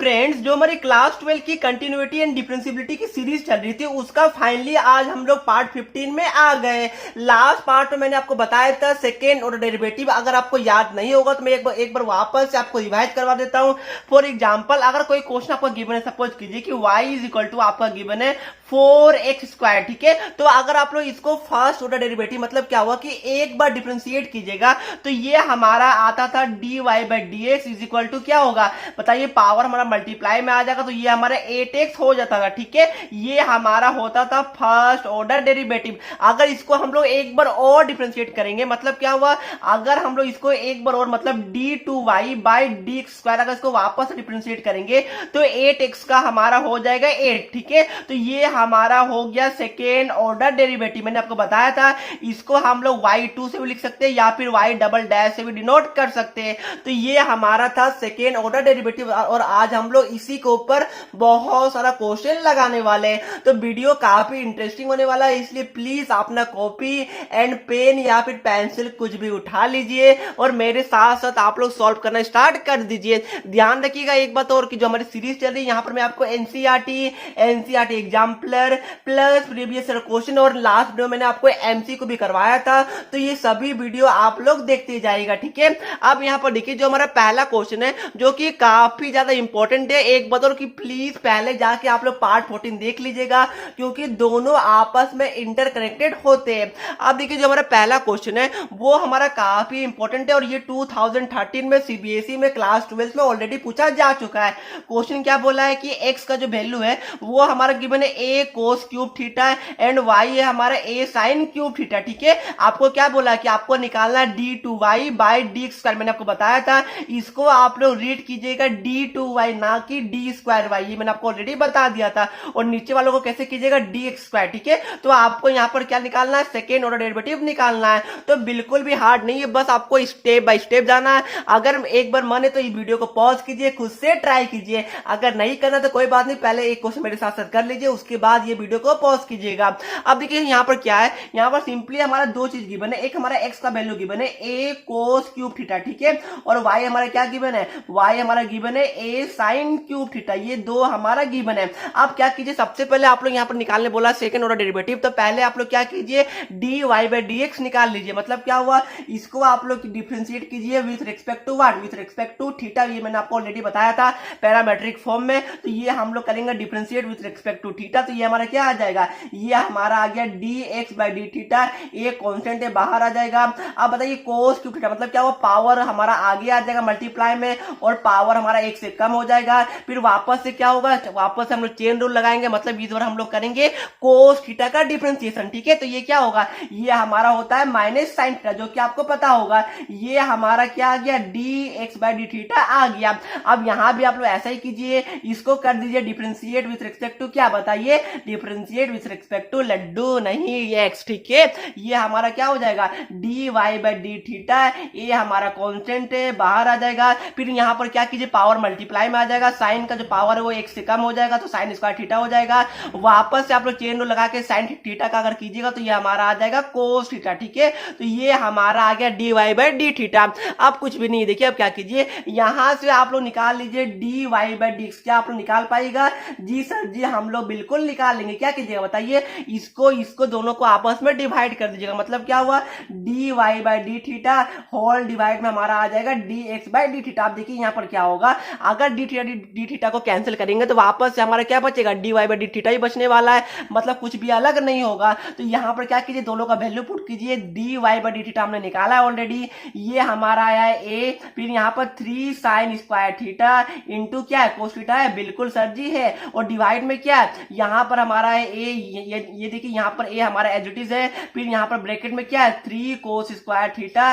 Friends, जो हमारी class 12 की कंटिन्यूटी एंड डिफरेंशियबिलिटी की सीरीज चल रही थी उसका फाइनली आज हम लोग पार्ट 15 में आ गए। लास्ट पार्ट में मैंने आपको बताया था सेकेंड ऑर्डर डेरिवेटिव। अगर आपको याद नहीं होगा तो मैं एक बार वापस से आपको रिवाइज करवा देता हूं। फॉर एग्जांपल, अगर कोई क्वेश्चन आपका गिवन है, सपोज कीजिए कि y इज इक्वल टू आपका गिवन है 4x², ठीक है। तो अगर आप लोग इसको फर्स्ट ऑर्डर डेरिवेटिव मतलब क्या हुआ कि एक बार डिफरेंशिएट कीजिएगा तो ये हमारा आता था dy/dx इज इक्वल टू क्या होगा बताइए, पावर हमारा मल्टीप्लाई में आ जाएगा तो ये हमारा 8x हो जाता था, ठीक है। ये हमारा होता था फर्स्ट ऑर्डर डेरिवेटिव। अगर इसको हम लोग एक बार और डिफरेंशिएट करेंगे मतलब क्या हुआ, अगर हम लोग इसको एक बार और मतलब d2y/dx², अगर इसको वापस डिफरेंशिएट करेंगे तो 8x का हमारा हो जाएगा 8, ठीक है। तो ये हमारा हो गया सेकेंड ऑर्डर डेरिवेटिव। मैंने आपको बताया था इसको हम लोग y2 से भी लिख सकते हैं या फिर y" से भी डिनोट कर सकते हैं। तो ये हमारा था सेकेंड ऑर्डर डेरिवेटिव और आज हम लोग इसी के ऊपर बहुत सारा क्वेश्चन लगाने वाले हैं। तो वीडियो काफी इंटरेस्टिंग होने वाला है, इसलिए प्लीज अपना कॉपी एंड पेन या फिर पेंसिल कुछ भी उठा लीजिए और मेरे साथ साथ आप लोग सॉल्व करना स्टार्ट कर दीजिए। ध्यान रखिएगा एक बात और कि जो हमारी सीरीज चल रही है यहाँ पर मैं आपको NCERT exemplar plus previous question और लास्ट वीडियो मैंने आपको एमसीक्यू भी करवाया था, तो ये सभी वीडियो आप लोग देखते जाइएगा, ठीक है। अब यहाँ पर देखिए जो हमारा पहला क्वेश्चन है जो कि काफी ज्यादा इंपॉर्टेंट है। एक बात और कि प्लीज पहले जाके आप लोग पार्ट 14 देख लीजिएगा क्योंकि दोनों आपस में इंटरकनेक्टेड होते हैं। अब देखिए जो हमारा पहला क्वेश्चन है वो हमारा काफी इंपॉर्टेंट है और ये 2013 में सीबीएसई में क्लास 12 में ऑलरेडी पूछा जा चुका है। क्वेश्चन क्या बोला है कि एक्स का जो वैल्यू है वो हमारा गिवन है a cos cube theta and y है हमारा a sin क्यूब थीटा, ठीक है। आपको क्या बोला कि आपको निकालना है d2y/dx²। मैंने आपको बताया था इसको आप लोग रीड कीजिएगा d2y ना कि d²y, ये मैंने आपको ऑलरेडी बता दिया था। और नीचे वालों को कैसे कीजिएगा dx², ठीक है। तो आपको यहाँ पर क्या निकालना है, सेकेंड ऑर्डर डेरिवेटिव निकालना है। तो बिल्कुल भी हार्ड नहीं है, बस आपको स्टेप बाय स्टेप जाना है। अगर एक बार मन है तो इस वीडियो को पॉज कीजिए, खुद से ट्राई कीजिए। अगर नहीं करना तो कोई बात नहीं, पहले एक क्वेश्चन मेरे साथ साथ कर लीजिए, उसके बाद ये वीडियो को पॉज कीजिएगा। अब देखिए यहाँ पर क्या है, यहाँ पर सिंपली हमारा दो चीज गिवन है। एक हमारा एक्स का वैल्यू गिवन है a cos क्यूब थीटा, ठीक है। और y हमारा क्या गिवन है, y हमारा गिवन है a sin क्यूब थीटा, ये दो हमारा गिवन है। अब क्या कीजिए, सबसे पहले आप लोग यहाँ पर निकालने बोला सेकंड ऑर्डर डेरिवेटिव, तो पहले आप लोग क्या कीजिए dy/dx निकाल लीजिए। मतलब क्या हुआ, इसको आप लोग डिफरेंशिएट कीजिए with respect to what, with respect to theta. ये मैंने आपको ऑलरेडी बताया था पैरामेट्रिक फॉर्म में। तो ये हम लोग करेंगे differentiate with respect to theta, तो ये हमारा क्या आ जाएगा, ये हमारा आ गया dx/d थीटा। ये कांस्टेंट है, बाहर आ जाएगा। अब बताइए कोस क्यूब थीटा मतलब क्या हुआ, पावर हमारा आगे आ जाएगा मल्टीप्लाई में और पावर हमारा एक से कम हो जाएगा। फिर वापस से क्या होगा, वापस से हम लोग चेन रूल लगाएंगे, मतलब इस बार हम लोग करेंगे कोस थीटा का डिफरेंशिएशन, ठीक है। तो ये क्या होगा, ये हमारा होता है माइनस साइन थीटा, जो कि आपको पता होगा। ये हमारा क्या आ गया, dx/d थीटा आ गया। अब यहां भी आप लोग ऐसा ही कीजिए, इसको कर दीजिए डिफरेंशिएट विथ रिस्पेक्ट टू क्या बताइए, डिफरेंशिएट विथ रिस्पेक्ट टू लड्डू नहीं एक्स, ठीक है। ये हमारा क्या हो जाएगा dy/d थीटा, ये हमारा कांस्टेंट है, बाहर आ जाएगा। फिर यहाँ पर क्या कीजिए, पावर मल्टीप्लाई में आ जाएगा, साइन का जो पावर है वो एक से कम हो जाएगा तो साइन स्क्वायर थीटा हो जाएगा। वापस से आप लोग चेन रूल लगा के साइन थीटा का अगर कीजिएगा तो ये हमारा आ जाएगा कोस थीटा, ठीक है। तो ये हमारा आ गया dy/d थीटा। अब कुछ भी नहीं, देखिए अब क्या कीजिए, यहां से आप लोग निकाल लीजिए dy/dx। क्या आप लोग निकाल पाएगा, जी सर जी हम लोग बिल्कुल निकाल लेंगे। क्या कीजिएगा बताइए, इसको दोनों को आपस में डिवाइड कर दीजिएगा। मतलब क्या हुआ, dy/d थीटा होल डिवाइड में हमारा आ जाएगा dx/d थीटा। आप देखिए यहाँ पर क्या होगा, अगर d थीटा को कैंसिल करेंगे तो वापस से हमारा क्या बचेगा, dy/d थीटा ही बचने वाला है, मतलब कुछ भी अलग नहीं होगा। तो यहाँ पर क्या कीजिए, दोनों का वैल्यू पुट कीजिए। dy/d थीटा हमने निकाला है ऑलरेडी, ये हमारा आया है a, फिर यहाँ पर 3 sin स्क्वायर थीटा इंटू क्या है कोस थीटा है, बिल्कुल सर जी है। और डिवाइड में क्या है, यहाँ पर हमारा है a, ये देखिए यहाँ पर a हमारा एज इट इज है। फिर यहाँ पर ब्रैकेट में क्या है 3 cos स्क्वायर थीटा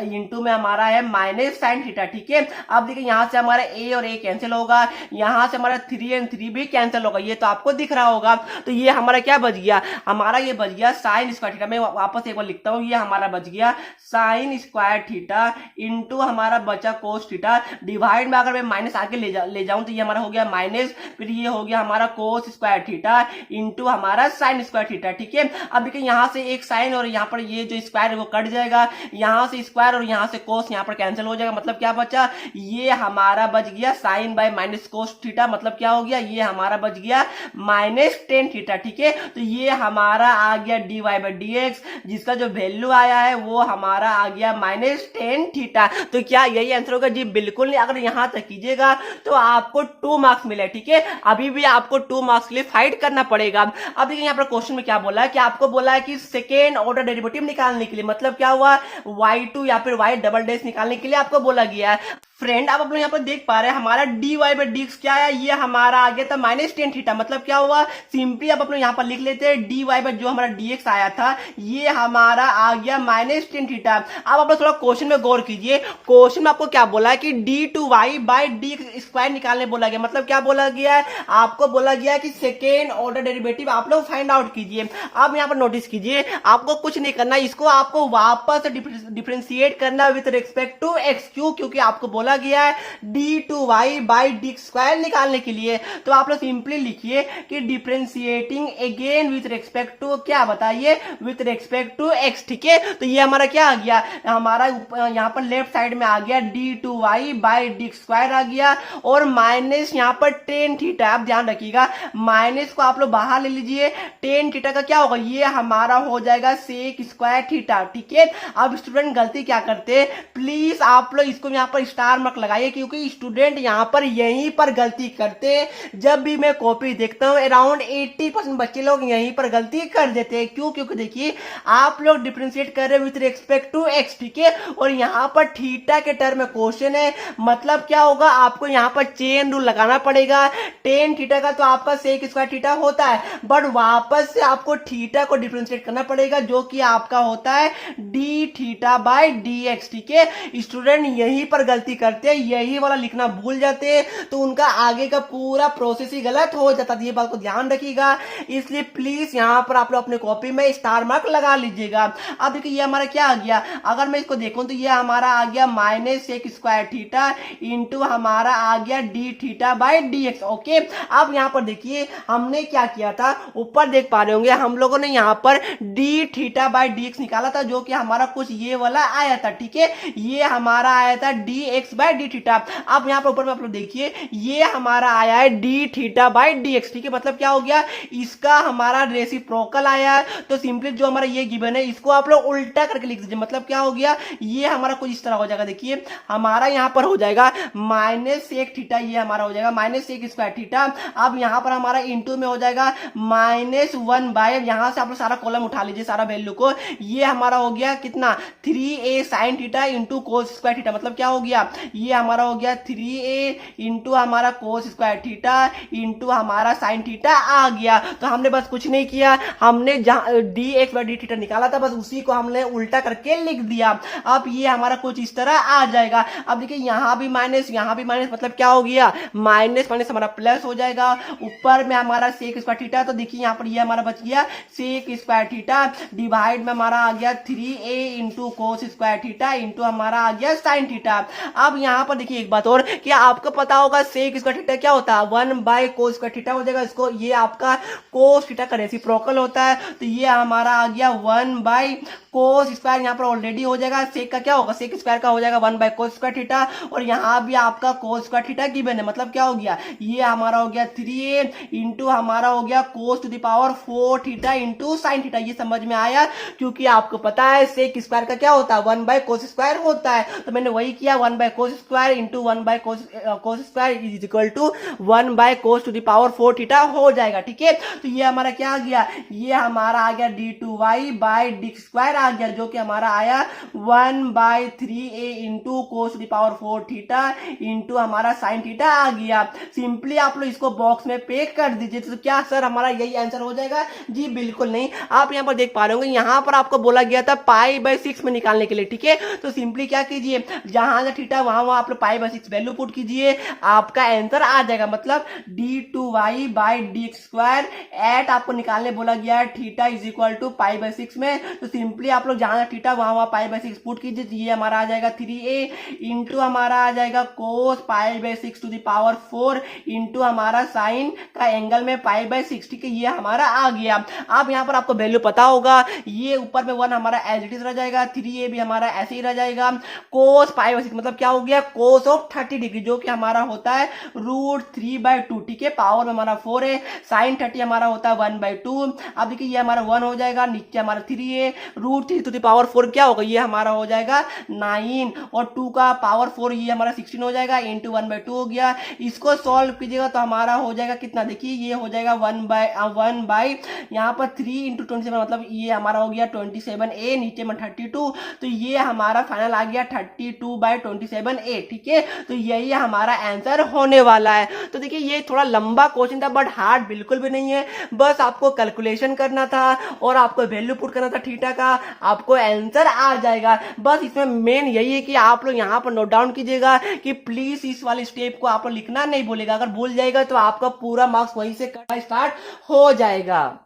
इंटू में हमारा है माइनस साइन थीटा, ठीक है। अब देखिए यहाँ से हमारा a और a कैंसिल होगा, यहाँ से हमारा 3 और 3 भी कैंसिल होगा, ये तो आपको दिख रहा होगा। तो ये हमारा क्या बच गया, हमारा ये बच गया साइन स्क्वायर थीटा। मैं वापस एक बार लिखता हूँ, ये हमारा बच गया साइन स्क्वायर थीटा इंटू हमारा बचा कोस थीटा। डिवाइड में अगर मैं माइनस आगे ले जाऊं तो ये हमारा हो गया माइनस, फिर ये हो गया हमारा कोस स्क्वायर थीटा इंटू हमारा साइन स्क्वायर थीटा, ठीक है। अब देखिए यहाँ से एक साइन और यहाँ पर ये जो स्क्वायर है वो कट जाएगा, यहाँ से स्क्वायर और यहाँ से कोस यहाँ पर कैंसिल हो जाएगा। मतलब क्या बचा, ये हमारा बच गया sine sine by minus cos theta, मतलब क्या हो गया, ये हमारा बच गया माइनस टेन थीटा। ठीक है, तो ये हमारा आ गया dy बाई डी एक्स, जिसका जो वैल्यू आया है वो हमारा आ गया माइनस टेन थीटा। तो क्या यही आंसर होगा? जी बिल्कुल नहीं। अगर यहां तक कीजिएगा तो आपको 2 मार्क्स मिले। ठीक है, अभी भी आपको 2 मार्क्स के लिए फाइट करना पड़ेगा। अब देखिए यहाँ पर क्वेश्चन में क्या बोला है कि आपको बोला है कि सेकेंड ऑर्डर डेरिवेटिव निकालने के लिए, मतलब क्या हुआ, y2 या फिर y डबल डैश निकालने के लिए आपको बोला गया है। फ्रेंड आप लोग यहाँ पर देख पा रहे हैं हमारा dy बाई डी एक्स क्या है, ये हमारा आ गया था माइनस टेन थीटा। मतलब क्या हुआ, सिंपली आप लोग यहाँ पर लिख लेते हैं dy बाई जो हमारा dx आया था ये हमारा आ गया माइनस टेन थीटा। अब आप लोग थोड़ा क्वेश्चन में गौर कीजिए, क्वेश्चन में आपको क्या बोला है कि d2y बाई डी स्क्वायर निकालने बोला गया। मतलब क्या बोला गया है, आपको बोला गया है कि सेकेंड ऑर्डर डेरिवेटिव आप लोग फाइंड आउट कीजिए। आप यहाँ पर नोटिस कीजिए, आपको कुछ नहीं करना, इसको आपको वापस डिफरेंशिएट करना विद रिस्पेक्ट टू एक्स। क्यों? क्योंकि आपको बोला गया है d2y बाई डी स्क्वायर निकालने के लिए। तो आप लोग सिंपली लिखिए कि differentiating again with respect to क्या, बताइए, विथ रिस्पेक्ट टू एक्स। ठीक है, तो ये हमारा क्या आ गया, हमारा यहाँ पर लेफ्ट साइड में आ गया d2y बाई डी स्क्वायर आ गया, और माइनस यहाँ पर टेन थीटा। आप ध्यान रखिएगा, माइनस को आप लोग बाहर ले लीजिए, टेन थीटा का क्या होगा, ये हमारा हो जाएगा सेक स्क्वायर थीटा। ठीक है, अब स्टूडेंट गलती क्या करते, प्लीज आप लोग इसको यहाँ पर स्टार मार्क लगाइए, क्योंकि स्टूडेंट यहाँ पर यहीं पर गलती करते। जब भी मैं कॉपी देखता हूँ अराउंड 80% बच्चे लोग यहीं पर गलती कर देते हैं। क्यों? क्योंकि देखिए आप लोग डिफरेंशिएट कर रहे हैं विथ रिस्पेक्ट टू एक्स। ठीक है, और यहाँ पर थीटा के टर्म में क्वेश्चन है, मतलब क्या होगा, आपको यहाँ पर चेन रूल लगाना पड़ेगा। टेन थीटा का तो आपका सेक स्क्वायर थीटा होता है, बट वापस से आपको थीटा को डिफरेंशिएट करना पड़ेगा, जो कि आपका होता है D theta by D x. ठीक है, स्टूडेंट यहीं पर गलती करते हैं, यही वाला लिखना भूल जाते हैं, तो उनका आगे का पूरा प्रोसेस ही गलत हो जाता है। ये बात को ध्यान रखिएगा, इसलिए प्लीज यहाँ पर आप लोग अपने कॉपी में स्टार मार्क लगा लीजिएगा। अब देखिए ये हमारा क्या आ गया, अगर मैं इसको देखूं तो ये हमारा आ गया minus sec square theta into हमारा आ गया d theta by D x. Okay, अब यहाँ पर देखिए हमने क्या किया था, ऊपर देख पा रहे होंगे हम लोगों ने यहाँ पर D theta by D x निकाला था, जो कि हमारा कुछ ये वाला आया था। ठीक है, ये हमारा आया था D x by D theta. अब यहाँ पर ऊपर में आप लोग देखिए ये हमारा आया है D theta by D x. ठीक है, मतलब क्या हो गया, इसका हमारा रेसिप्रोकल आया है, तो सिंपली जो हमारा ये गिवन है इसको आप लोग उल्टा करके लिख दीजिए। मतलब क्या हो गया, ये हमारा कुछ इस तरह हो जाएगा, देखिए हमारा यहाँ पर हो जाएगा माइनस सेक थीटा, ये हमारा हो जाएगा माइनस सेक स्क्वायर थीटा। अब यहाँ पर हमारा इंटू में हो जाएगा माइनस वन बाय, यहाँ से आप लोग सारा कॉलम उठा लीजिए, सारा वैल्यू को, ये हमारा हो गया कितना 3a sine theta into cos square theta. मतलब क्या हो गया, ये हमारा हो गया 3a इंटू हमारा कोस स्क्वायर थीटा इंटू हमारा साइन थीटा आ गया। तो हमने बस कुछ नहीं किया, हमने D x by D theta निकाला था, बस उसी को हमने उल्टा करके लिख दिया। अब ये हमारा कुछ इस तरह आ जाएगा। अब देखिए यहाँ भी माइनस, यहाँ भी माइनस, मतलब क्या हो गया, माइनस माइनस हमारा प्लस हो जाएगा। ऊपर में हमारा सेक स्क्वायर थीटा, तो देखिए यहाँ पर ये हमारा बच गया सेक स्क्वायर थीटा, डिवाइड में हमारा आ गया 3a into cos square theta into हमारा आ गया साइन थीटा। अब यहाँ पर देखिए एक बात और, कि आपको पता होगा सेक स्क्वायर थीटा क्या होता है, 1 बाय कोस स्क्वायर थीटा हो जाएगा। इसको ये आपका कोस थीटा का रेसिप्रोकल होता है, तो ये हमारा आ गया 1 बाय कोस स्क्वायर, यहाँ पर ऑलरेडी हो जाएगा, सेक का क्या होगा, सेक स्क्वायर का हो जाएगा 1 बाय कोस स्क्वायर थीटा, और यहाँ भी आपका कोस स्क्वायर थीटा गिवन है। मतलब क्या हो गया, ये हमारा हो गया 3a इंटू हमारा हो गया cos to the power 4 theta into sine theta. ये समझ में आया, क्योंकि आपको पता है सेक स्क्वायर का क्या होता है, 1 बाय कोस स्क्वायर होता है, तो मैंने वही किया, 1 by cos square into 1 by cos square is equal to 1 by cos to the power 4 theta हो जाएगा। ठीक है, तो ये हमारा क्या आ गया, ये हमारा आ गया d2y बाय डी स्क्वायर आ गया, जो कि हमारा आया 1 by 3a into cos to the power 4 theta into हमारा साइन थीटा आ गया। सिंपली आप लोग इसको बॉक्स में पे कर दीजिए। तो क्या सर हमारा यही आंसर हो जाएगा, जी बिल्कुल नहीं। आप यहाँ पर देख पा रहे होंगे, यहाँ पर आपको बोला गया था पाई बाय 6 में निकालने के लिए। ठीक है, तो सिंपली क्या कीजिए, जहां से थीटा वहां आप लोग पाई बाय 6 वैल्यू पुट कीजिए, आपका आंसर आ जाएगा। मतलब d2y by d square eight आपको निकालने बोला गया है theta is equal to pi by 6 में, तो सिंपली आप लोग जहां थीटा वहां पाई बाय 6 पुट कीजिए, ये हमारा आ जाएगा 3a इंटू हमारा आ जाएगा cos pi by 6 to the power 4 into हमारा साइन का एंगल में पाई बाय 6। ठीक है, ये हमारा आ गया। अब यहाँ पर आपको वैल्यू पता होगा, ये ऊपर में 1 हमारा एज इट इज रह जाएगा, 3a भी हमारा ऐसे ही रह जाएगा, कोस पाई बाय 6 मतलब क्या हो गया कोस ऑफ 30 डिग्री, जो कि हमारा होता है √3/2, ठीक है। पावर में हमारा 4 है, साइन 30 हमारा होता है 1/2। अब देखिए ये हमारा 1 हो जाएगा, नीचे हमारा 3 है, √3⁴ क्या होगा, ये हमारा हो जाएगा 9, और 2 का पावर 4 ये हमारा 16 हो जाएगा, इंटू 1/2 हो गया। इसको सॉल्व कीजिएगा तो हमारा हो जाएगा कितना, देखिए ये हो जाएगा 1 बाई यहाँ पर 3 इंटू 27, मतलब ये हमारा हो गया 27a, नीचे में 32, तो ये हमारा फाइनल आ गया 32/27a, ठीक है। तो यही हमारा आंसर होने वाला है। तो देखिए ये थोड़ा लंबा क्वेश्चन था बट हार्ड बिल्कुल भी नहीं है, बस आपको कैलकुलेशन करना था और आपको वैल्यू पुट करना था थीटा का, आपको आंसर आ जाएगा। बस इसमें मेन यही है कि आप लोग यहाँ पर नोट डाउन कीजिएगा कि प्लीज इस वाले स्टेप को आप लोग लिखना नहीं भूलेगा, अगर भूल जाएगा तो आपका पूरा मार्क्स वहीं से कटना स्टार्ट हो जाएगा।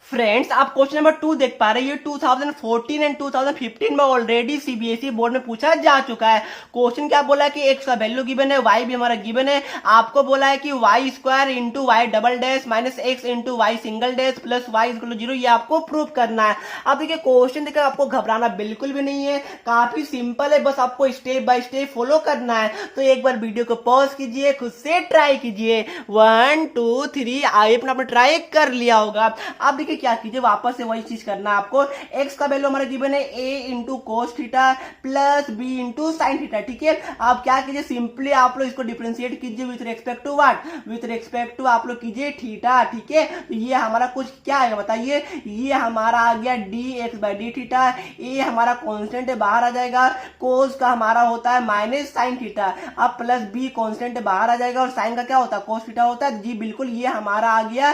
फ्रेंड्स आप क्वेश्चन नंबर 2 देख पा रहे हैं, ये 2014 एंड 2015 में ऑलरेडी सीबीएसई बोर्ड में पूछा जा चुका है। क्वेश्चन क्या बोला कि एक्स का वैल्यू गिवन है, वाई भी हमारा गिवन है, आपको बोला है कि Y square into y double dash minus x into y single dash plus y equal to 0, ये आपको प्रूव करना है। अब देखिए क्वेश्चन देखकर आपको घबराना बिल्कुल भी नहीं है, काफी सिंपल है, बस आपको स्टेप बाय स्टेप फॉलो करना है। तो एक बार वीडियो को पॉज कीजिए, खुद से ट्राई कीजिए, 1 2 3 आपने ट्राई कर लिया होगा। अब देखिए क्या कीजिए, वापस से वही चीज करना है आपको। एक्स का वैल्यू हमारा गिवन है a into cos theta plus b into sine theta, ठीक है। आप क्या कीजिए, सिंपली आप लोग इसको डिफरेंशिएट कीजिए with respect to what, with respect to आप लोग कीजिए थीटा, ठीक है। तो ये हमारा कुछ क्या आएगा बताइए, ये हमारा आ गया dx/d थीटा, ये हमारा कांस्टेंट है बाहर आ जाएगा, कोस का हमारा होता है माइनस साइन थीटा, अब प्लस b कांस्टेंट है बाहर आ जाएगा, और साइन का क्या होता है कोस थीटा होता है, जी बिल्कुल, ये हमारा आ गया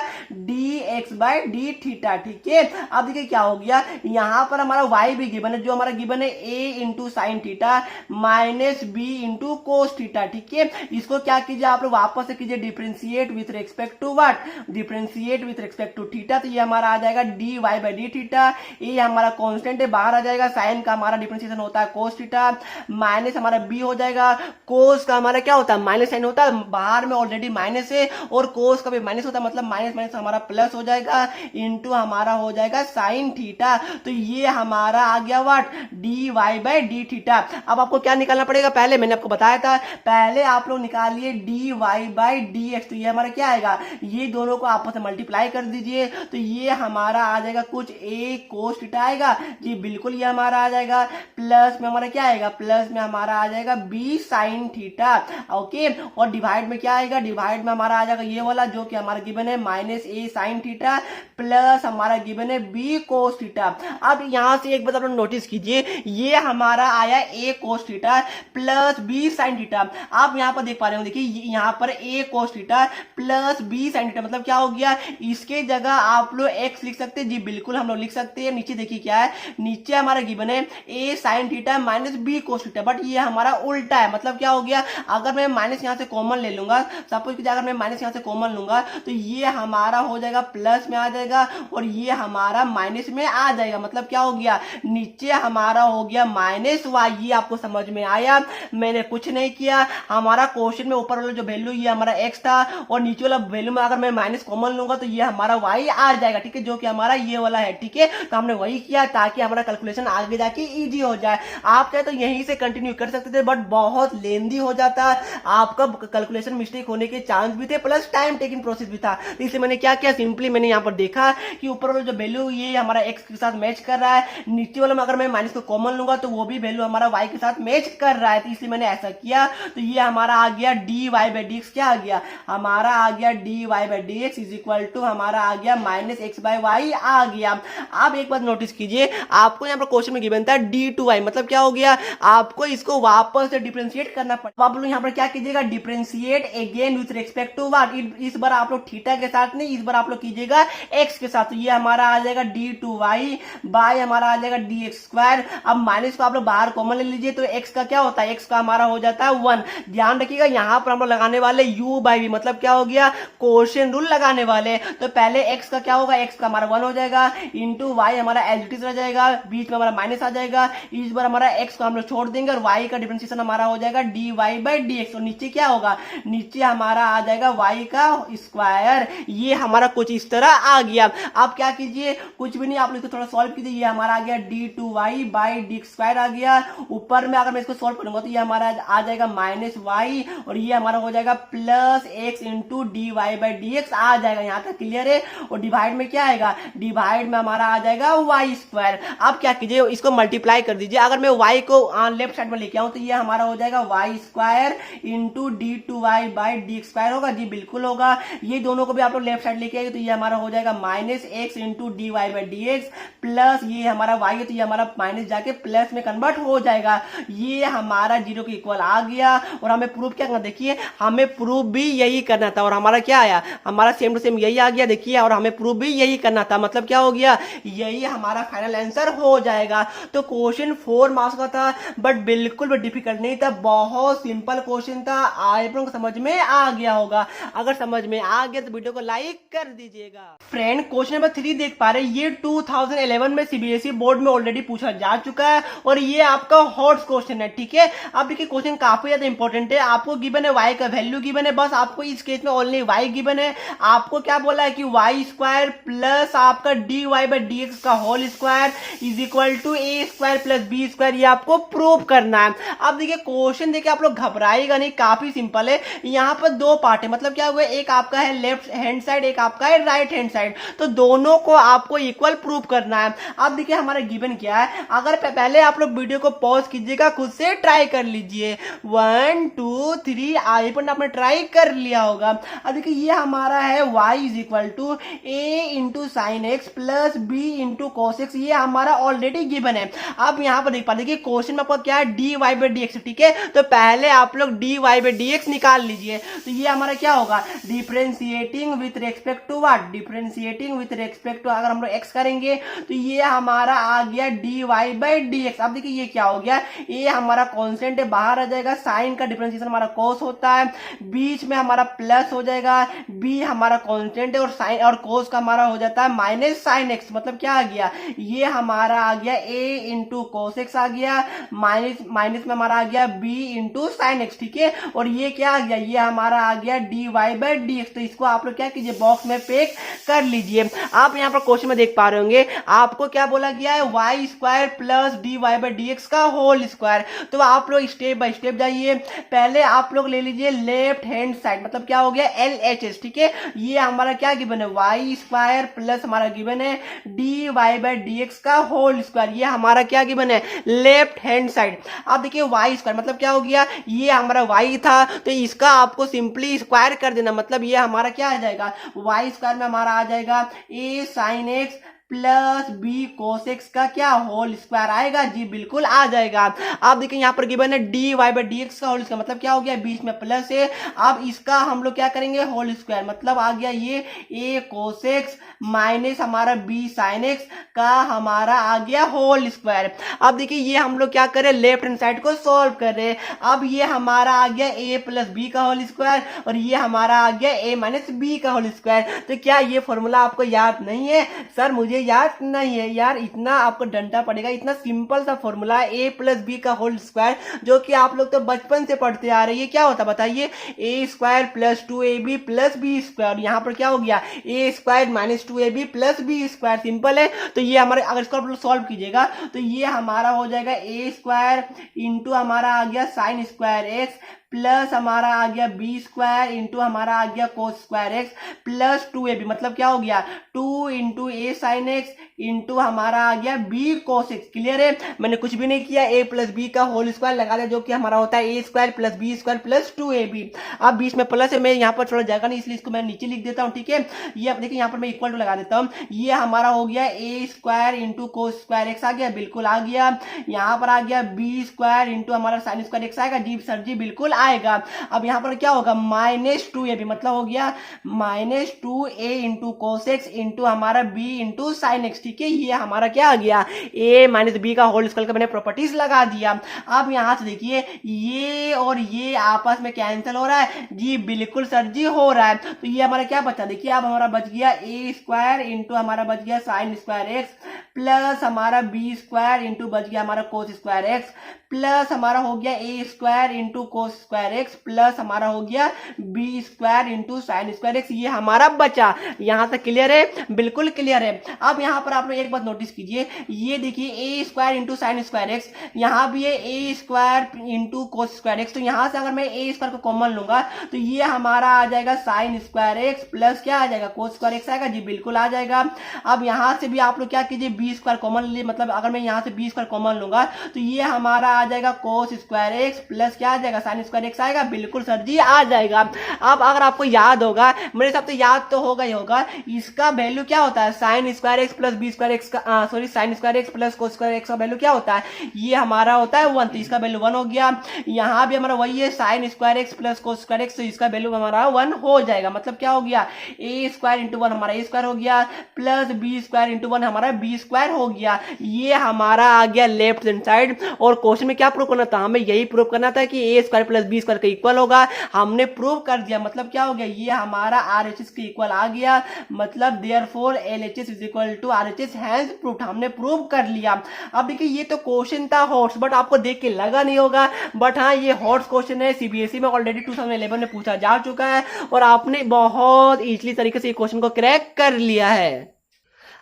dx/d थीटा, ठीक है। अब देखिए क्या हो गया, यहां पर हमारा y भी गिवन है, जो हमारा गिवन है a into sine theta minus b into cos theta, ठीक है। इसको क्या कीजिए आप लोग वापस से कीजिए differentiate with respect to what, differentiate with respect to theta, तो ये हमारा आ जाएगा dy/d थीटा, ये हमारा कांस्टेंट है बाहर आ जाएगा, साइन का हमारा डिफरेंशिएशन होता है कोस थीटा, माइनस हमारा b हो जाएगा, कोस का हमारा क्या होता है माइनस साइन होता है, बाहर में ऑलरेडी माइनस है, और कोस का भी माइनस होता है, मतलब माइनस माइनस हमारा प्लस हो जाएगा, इंटू हमारा हो जाएगा साइन थीटा, तो ये हमारा आ गया व्हाट dy/d थीटा। अब आपको क्या निकालना पड़ेगा, पहले मैंने आपको बताया था, पहले आप लोग निकालिए dy/dx, तो ये हमारा क्या आएगा, ये दोनों को आपस में मल्टीप्लाई कर दीजिए, तो ये हमारा आ जाएगा कुछ a cos थीटा आएगा, जी बिल्कुल ये हमारा आ जाएगा, प्लस में हमारा क्या आएगा, प्लस में हमारा आ जाएगा b साइन थीटा, ओके। और डिवाइड में क्या आएगा, डिवाइड में हमारा आ जाएगा ये वाला जो कि हमारा गिवन है minus a sine theta plus हमारा गिवन है b कोस थीटा। अब यहां से एक बात आप लोग नोटिस कीजिए, ये हमारा आया a cos theta plus b sine theta. आप यहां पर देख पा रहे हो, देखिए यहां पर a cos theta plus b sine theta, मतलब क्या हो गया, इसके जगह आप लोग x लिख सकते हैं, जी बिल्कुल हम लोग लिख सकते हैं। नीचे देखिए क्या है, नीचे हमारा गिवन है a sine theta minus b cos theta, but ये हमारा उल्टा है, मतलब क्या हो गया, अगर मैं माइनस यहां से कॉमन ले लूंगा, सपोज कीजिए अगर मैं माइनस यहां से कॉमन लूंगा, तो ये हमारा हो जाएगा प्लस में आ जाएगा, और ये हमारा माइनस में आ जाएगा, मतलब क्या हो गया, नीचे हमारा हो गया माइनस वाई। ये आपको समझ में आया, मैंने कुछ नहीं किया, हमारा क्वेश्चन में ऊपर वाला जो वैल्यू ये हमारा एक्स था, और नीचे वाला वैल्यू में अगर मैं माइनस कॉमन लूंगा तो ये हमारा वाई आ जाएगा, ठीक है, जो कि हमारा ये वाला है, ठीक है। तो हमने वही किया ताकि हमारा कैलकुलेशन आगे जाके इजी हो जाए। आप चाहे तो यहीं से कंटिन्यू कर सकते थे, बट बहुत लेंदी हो जाता, आपका कैलकुलेशन मिस्टेक होने के चांस भी थे, प्लस टाइम टेकिंग प्रोसेस भी था। तो इसलिए मैंने क्या किया, सिंपली मैंने यहाँ पर देखा कि ऊपर वाला जो वैल्यू ये हमारा एक्स के साथ मैच कर रहा है, नीचे वाला में अगर मैं माइनस को कॉमन लूंगा तो वो भी वैल्यू हमारा वाई के साथ मैच कर रहा है, तो इसलिए मैंने ऐसा किया। तो ये हमारा आ गया dy/dx, क्या आ गया, हमारा आ गया dy/dx इज इक्वल टू हमारा आ गया माइनस x/y आ गया। आप एक बात नोटिस कीजिए, आपको यहाँ पर क्वेश्चन में गिवन था d/y, मतलब क्या हो गया, आपको इसको वापस से डिफरेंशिएट करना पड़ेगा। आप लोग यहाँ पर क्या कीजिएगा, differentiate again with respect to what, इस बार आप लोग थीटा के साथ नहीं, इस बार आप लोग कीजिएगा x के साथ, तो ये हमारा आ जाएगा d/y बाय हमारा आ जाएगा dx²। अब माइनस को आप लोग बाहर कॉमन ले लीजिए, तो x का क्या होता है, x का हमारा हो जाता है 1। ध्यान रखिएगा यहाँ पर हम लोग लगाने वाले u/v, मतलब क्या हो गया, क्वोशिएंट रूल लगाने वाले। तो पहले x का क्या होगा, x का हमारा 1 हो जाएगा, इंटू y हमारा एज इट इज रह जाएगा, बीच में हमारा माइनस आ जाएगा, इस बार हमारा x को हम लोग छोड़ देंगे, और y का डिफरेंशिएशन हमारा हो जाएगा dy/dx, और नीचे क्या होगा, नीचे हमारा आ जाएगा y का स्क्वायर। ये हमारा कुछ इस तरह आ गया। आप क्या कीजिए, कुछ भी नहीं, आप इसको थोड़ा सॉल्व कीजिए। ये हमारा आ गया d2y बाई डी स्क्वायर आ गया। ऊपर में अगर मैं इसको सॉल्व करूंगा तो ये हमारा आ जाएगा माइनस वाई, और ये हमारा हो जाएगा plus X into D Y by D X आ जाएगा। यहाँ तक क्लियर है। और डिवाइड में क्या आएगा, डिवाइड में हमारा आ जाएगा वाई स्क्वायर। आप क्या कीजिए, इसको मल्टीप्लाई कर दीजिए। अगर मैं वाई को लेफ्ट साइड में लेके आऊं तो ये हमारा हो जाएगा y square into d two y by d square होगा। जी बिल्कुल होगा। ये दोनों को भी आप लोग लेफ्ट साइड लेके आएंगे तो ये हमारा हो जाएगा minus x into D Y by D x, plus ये हमारा वाई है तो ये हमारा माइनस जाके प्लस में कन्वर्ट हो जाएगा। ये हमारा जीरो के इक्वल आ गया। और हमें प्रूफ क्या करना, देखिए हमें प्रूफ भी यही करना था और हमारा क्या आया, हमारा सेम टू सेम यही आ गया। देखिए, और हमें प्रूफ भी यही करना था, मतलब क्या हो गया, यही हमारा फाइनल आंसर हो जाएगा। तो क्वेश्चन 4 मार्क्स का था, बट बिल्कुल भी डिफिकल्ट नहीं था, बहुत सिंपल क्वेश्चन था। आप लोगों को समझ में आ गया होगा। अगर समझ में आ गया तो वीडियो को लाइक कर दीजिएगा। फ्रेंड, क्वेश्चन नंबर 3 देख पा रहे हैं, ये 2011 में सीबीएसई बोर्ड में ऑलरेडी पूछा जा चुका है और ये आपका हॉट क्वेश्चन है। ठीक है, अब देखिए क्वेश्चन काफी ज्यादा इंपॉर्टेंट है। आपको गिवन है वाई का वैल्यू गिवन है, बस आपको इस केस में ओनली वाई गिवन है। आपको क्या बोला है कि वाई स्क्वायर प्लस आपका D Y by D x का whole square is equal to A square plus B square, ये आपको प्रूव करना है। अब देखिए क्वेश्चन देखिए आप लोग घबराएगा नहीं, काफी सिंपल है। यहाँ पर दो पार्ट है, मतलब क्या हुआ, एक आपका है लेफ्ट हैंड साइड, एक आपका है राइट हैंड साइड, तो दोनों को आपको इक्वल प्रूव करना है। अब देखिए हमारा गिवन क्या है, अगर पहले आप लोग वीडियो को पॉज कीजिएगा, खुद से ट्राई कर लीजिए। 1 2 3 आई पर आपने ट्राई कर लिया होगा। अब देखिए ये हमारा है y is equal to a into sine x plus b into cos x, ये हमारा ऑलरेडी गिवन है। आप यहाँ पर देख पा देखिए क्वेश्चन में आपको क्या है, d Y by D x. ठीक है, तो पहले आप लोग d Y by D x निकाल लीजिए। तो ये हमारा क्या होगा, differentiating with respect to what, differentiating with respect to, अगर हम लोग एक्स करेंगे तो ये हमारा आ गया d Y by D x. अब देखिए ये क्या हो गया, ये हमारा कॉन्स्टेंट है, बाहर आ जाएगा। साइन का डिफरेंशिएशन हमारा कॉस होता है, बीच में हमारा प्लस हो जाएगा। बी हमारा कांस्टेंट है और साइन और कोस का हमारा हो जाता है माइनस साइन एक्स, मतलब क्या आ गया, ये हमारा आ गया ए इंटू कोस एक्स आ गया, माइनस में हमारा आ गया बी इंटू साइन एक्स। ठीक है, और ये क्या आ गया, ये हमारा आ गया d Y by D x. तो इसको आप लोग क्या कीजिए, बॉक्स में पेक कर लीजिए। आप यहाँ पर क्वेश्चन में देख पा रहे होंगे, आपको क्या बोला गया है, y square plus d Y by D x का होल स्क्वायर। तो आप लोग स्टेप बाय स्टेप जाइए। पहले आप लोग ले लीजिए लेफ्ट हैंड साइड, मतलब क्या हो गया, एल एच एस। ठीक है, ये हमारा क्या गिवन है, वाई स्क्वायर प्लस हमारा गिवन है d Y by D x का होल स्क्वायर, ये हमारा क्या गिवन है, लेफ्ट हैंड साइड। अब देखिए वाई स्क्वायर मतलब क्या हो गया, ये हमारा वाई था तो इसका आपको सिंपली स्क्वायर कर देना, मतलब ये हमारा क्या आ जाएगा, वाई स्क्वायर में हमारा आ जाएगा A sine x plus B cos X का क्या होल स्क्वायर आएगा। जी बिल्कुल आ जाएगा। आप देखिए यहाँ पर गिवन है d Y by D x का होल स्क्वायर, मतलब क्या हो गया, बीच में प्लस है। अब इसका हम लोग क्या करेंगे, होल स्क्वायर, मतलब आ गया ये ए कोस एक्स माइनस हमारा बी साइन एक्स का हमारा आ गया होल स्क्वायर। अब देखिए ये हम लोग क्या करें, लेफ्ट हैंड साइड को सॉल्व कर रहे हैं। अब ये हमारा आ गया ए प्लस बी का होल स्क्वायर और ये हमारा आ गया ए माइनस बी का होल स्क्वायर। तो क्या ये फॉर्मूला आपको याद नहीं है, सर मुझे याद नहीं है यार, इतना आपको डंडा पड़ेगा। इतना सिंपल सा फॉर्मूला है ए प्लस बी का होल स्क्वायर, जो कि आप लोग तो बचपन से पढ़ते आ रहे हैं। ये क्या होता है बताइए, A square plus 2ab plus B square, यहाँ पर क्या हो गया, A square minus 2ab plus B square. Simple है। तो ये हमारे, अगर इसको आप लोग सॉल्व कीजिएगा तो ये हमारा हो जाएगा ए स्क्वायर इंटू हमारा आ गया साइन स्क्वायर एक्स प्लस हमारा आ गया बी स्क्वायर इंटू हमारा आ गया कोस स्क्वायर एक्स प्लस 2ab, मतलब क्या हो गया, 2 इंटू ए साइन एक्स इंटू हमारा आ गया बी कोस एक्स। क्लियर है, मैंने कुछ भी नहीं किया, ए प्लस बी का होल स्क्वायर लगा दिया, जो कि हमारा होता है A square plus B square plus 2ab। अब बीच में प्लस है, मैं यहाँ पर थोड़ा जगह नहीं इसलिए इसको मैं नीचे लिख देता हूँ। ठीक है, ये अब देखिए यहाँ पर मैं इक्वल टू लगा देता हूँ। ये हमारा हो गया A square into cos square X आ गया, बिल्कुल आ गया। यहाँ पर आ गया बी स्क्वायर इंटू हमारा साइन स्क्वायर एक्स आएगा, जी सर जी बिल्कुल आएगा। अब यहाँ पर क्या होगा, माइनस 2ab, मतलब हो गया minus 2a into cos x into हमारा b इंटू साइन एक्स। ठीक है, ये हमारा क्या आ गया, a माइनस बी का होल स्क्वायर का मैंने प्रॉपर्टीज लगा दिया। अब यहाँ से देखिए ये और ये आपस में कैंसिल हो रहा है, जी बिल्कुल सर जी हो रहा है। तो ये हमारा क्या बचा, देखिए अब हमारा बच गया ए स्क्वायर इंटू हमारा बच गया साइन स्क्वायर एक्स प्लस हमारा बी स्क्वायर इंटू बच गया हमारा कोस स्क्वायर एक्स प्लस हमारा हो गया A square into cos square X plus हमारा हो गया B square into sine square X, ये हमारा बचा। यहां तक क्लियर है? बिल्कुल क्लियर है। अब यहां पर आप लोग एक बात नोटिस कीजिए, ये देखिए A square into sine square X, यहां भी है A square into cos square X, तो यहां से अगर मैं ए स्क्वायर को कॉमन लूंगा तो ये हमारा आ जाएगा साइन स्क्वायर एक्स प्लस क्या आ जाएगा, कोस स्क्वायर एक्स आएगा जी, बिल्कुल आ जाएगा। अब यहां से भी आप लोग क्या कीजिए, बी स्क्वायर कॉमन लिए, मतलब अगर मैं यहां से बी स्क्वायर कॉमन लूंगा तो ये हमारा आ जाएगा कोस स्क्वायर एक्स प्लस क्या आ जाएगा, साइन स्क्वायर एक्स आएगा, बिल्कुल सर जी आ जाएगा। अब अगर आपको याद होगा, मेरे हिसाब से याद तो होगा ही होगा, इसका वैल्यू क्या होता है, sine square X plus B square X का sorry sine square X plus cos square X का वैल्यू क्या होता है, ये हमारा होता है 1, तो इसका वैल्यू 1 हो गया। यहां भी हमारा वही है sine square X plus cos square X, तो इसका वैल्यू हमारा 1 हो जाएगा। मतलब क्या हो गया, ए स्क्वायर इंटू 1 हमारा ए स्क्वायर हो गया प्लस बी स्क्वायर इंटू 1 हमारा बी स्क्वायर हो गया। ये हमारा आ गया लेफ्ट हैंड साइड। और क्वेश्चन में क्या प्रूव करना था, हमें यही प्रूव करना था कि ए स्क्वायर प्लस बी स्क्वायर का इक्वल होगा, हमने प्रूव कर दिया। मतलब क्या हो गया, ये हमारा आरएचएस के इक्वल आ गया, मतलब therefore LHS is equal to RHS has proved, हमने प्रूव कर लिया। अब देखिए ये तो क्वेश्चन था हॉट्स, बट आपको देख के लगा नहीं होगा, बट हाँ ये हॉट्स क्वेश्चन है, सीबीएसई में ऑलरेडी 2011 में पूछा जा चुका है और आपने बहुत इजीली तरीके से ये क्वेश्चन को क्रैक कर लिया है।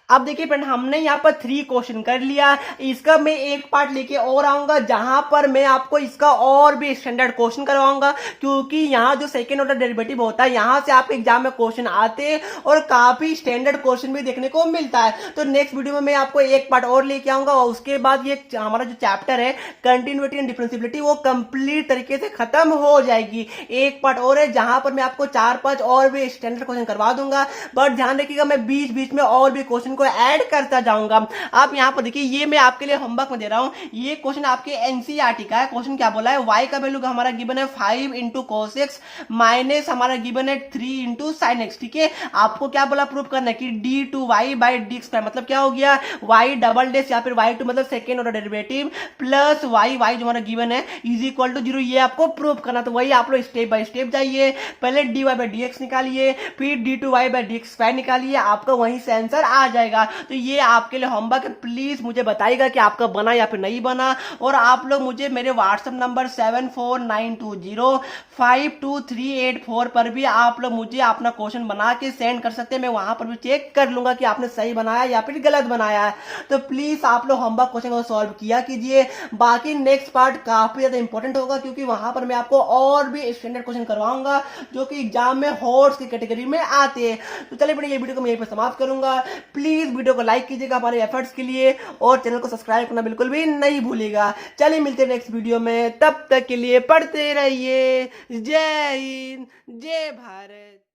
अब देखिए फ्रेंड, हमने यहाँ पर 3 क्वेश्चन कर लिया, इसका मैं एक पार्ट लेके और आऊंगा जहां पर मैं आपको इसका और भी स्टैंडर्ड क्वेश्चन करवाऊंगा, क्योंकि यहाँ जो सेकेंड ऑर्डर डेरिवेटिव होता है यहां से आपके एग्जाम में क्वेश्चन आते हैं और काफी स्टैंडर्ड क्वेश्चन भी देखने को मिलता है। तो नेक्स्ट वीडियो में मैं आपको एक पार्ट और लेके आऊंगा और उसके बाद ये हमारा जो चैप्टर है कंटिन्यूटी एंड डिफरेंशिएबिलिटी वो कंप्लीट तरीके से खत्म हो जाएगी। एक पार्ट और है जहां पर मैं आपको 4-5 और भी स्टैंडर्ड क्वेश्चन करवा दूंगा, बट ध्यान रखिएगा मैं बीच बीच में और भी क्वेश्चन को ऐड करता जाऊंगा। आप यहां पर देखिए, ये मैं आपके लिए होमवर्क में दे रहा हूं, ये क्वेश्चन आपके एनसीईआरटी का है। क्वेश्चन क्या बोला है, y का वैल्यू हमारा गिवन है 5 इंटू कोस एक्स माइनस हमारा गिवन है 3 इंटू साइन एक्स। ठीक है, आपको क्या बोला, प्रूव करना है कि d two y by d square, मतलब क्या हो गया, y डबल डेस या फिर y2 मतलब second order derivative plus y जो हमारा गिवन है इज इक्वल टू 0, ये आपको प्रूव करना। तो वही आप लोग स्टेप बाय स्टेप जाइए, पहले dy बाई डी एक्स निकालिए, फिर d two y by D x square निकालिए, आपका वहीं से आंसर आ जाएगा। तो ये आपके लिए होमवर्क है, प्लीज मुझे बताइएगा कि आपका बना या फिर नहीं बना। और आप लोग मुझे मेरे व्हाट्सएप नंबर 7492052384 पर भी आप लोग मुझे अपना क्वेश्चन बना के सेंड कर सकते हैं, मैं वहां पर भी चेक कर लूंगा कि आपने सही बनाया या फिर गलत बनाया है। तो प्लीज आप लोग होमवर्क क्वेश्चन को सॉल्व किया कीजिए। बाकी नेक्स्ट पार्ट काफी ज्यादा इंपॉर्टेंट होगा, क्योंकि वहां पर मैं आपको और भी स्टैंडर्ड क्वेश्चन करवाऊंगा जो कि एग्जाम में हॉर्स की कैटेगरी में आते हैं। तो चलिए ये वीडियो को मैं यहीं पर समाप्त करूंगा। प्लीज वीडियो को लाइक कीजिएगा हमारे एफर्ट्स के लिए और चैनल को सब्सक्राइब करना बिल्कुल भी नहीं भूलिएगा। चलिए मिलते हैं नेक्स्ट वीडियो में, तब तक के लिए पढ़ते रहिए। जय हिंद, जय भारत।